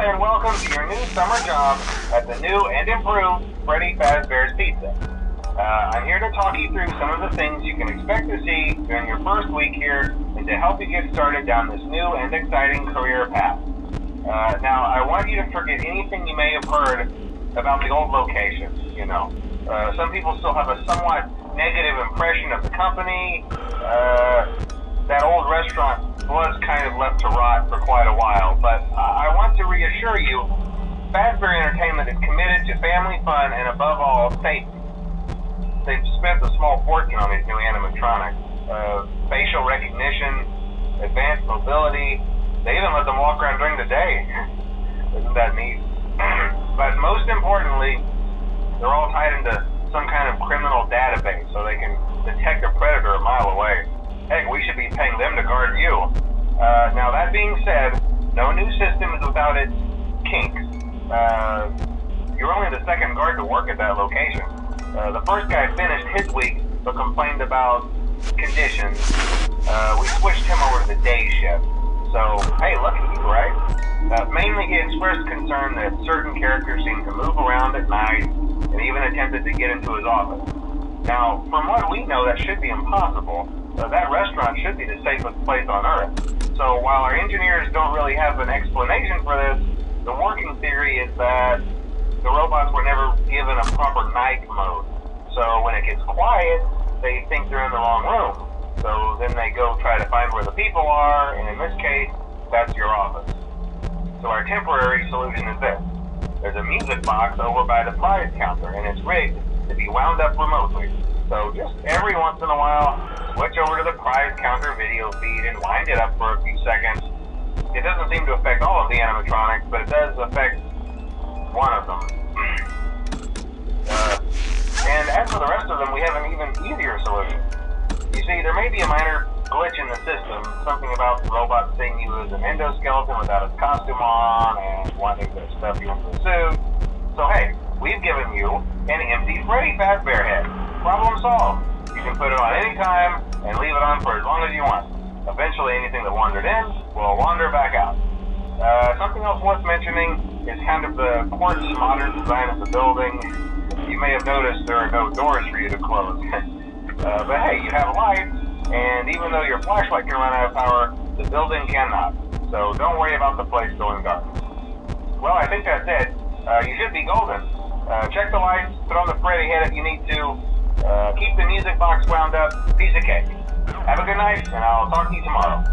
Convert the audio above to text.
and welcome to your new summer job at the new and improved Freddy Fazbear's Pizza. I'm here to talk you through some of the things you can expect to see during your first week here and to help you get started down this new and exciting career path. Now, I want you to forget anything you may have heard about the old location. Some people still have a somewhat negative impression of the company. That old restaurant was kind of left to rot for quite a while, but I want to reassure you, Fazbear Entertainment is committed to family fun and above all, safety. They've spent a small fortune on these new animatronics. Facial recognition, advanced mobility, they even let them walk around during the day. Isn't that neat? But most importantly, they're all tied into some kind of criminal database so they can detect a predator a mile away. Heck, we should be paying them to guard you. Now that being said, no new system is without its kinks. You're only the second guard to work at that location. The first guy finished his week but complained about conditions. We switched him over to the day shift. So, hey, lucky you, right? Mainly he expressed concern that certain characters seemed to move around at night and even attempted to get into his office. Now, from what we know, that should be impossible. That restaurant should be the safest place on Earth. So while our engineers don't really have an explanation for this, the working theory is that the robots were never given a proper night mode. So when it gets quiet, they think they're in the wrong room. So then they go try to find where the people are, and in this case, that's your office. So our temporary solution is this. There's a music box over by the prize counter, and it's rigged to be wound up remotely. So just every once in a while, switch over to the prize counter video feed and wind it up for a few seconds. It doesn't seem to affect all of the animatronics, but it does affect one of them. And as for the rest of them, we have an even easier solution. You see, there may be a minor glitch in the system, something about the robot seeing you as an endoskeleton without its costume on and wanting to stuff you into a suit. So hey, we've given you an empty Freddy Fazbear head. Problem solved. You can put it on any time and leave it on for as long as you want. Eventually anything that wandered in will wander back out. Something else worth mentioning is kind of the quartz modern design of the building. You may have noticed there are no doors for you to close. But hey, you have lights, and even though your flashlight can run out of power, the building cannot. So don't worry about the place going dark. Well, I think that's it. You should be golden. Check the lights, put on the Freddy head if you need to. Keep the music box wound up. Piece of cake. Have a good night, and I'll talk to you tomorrow.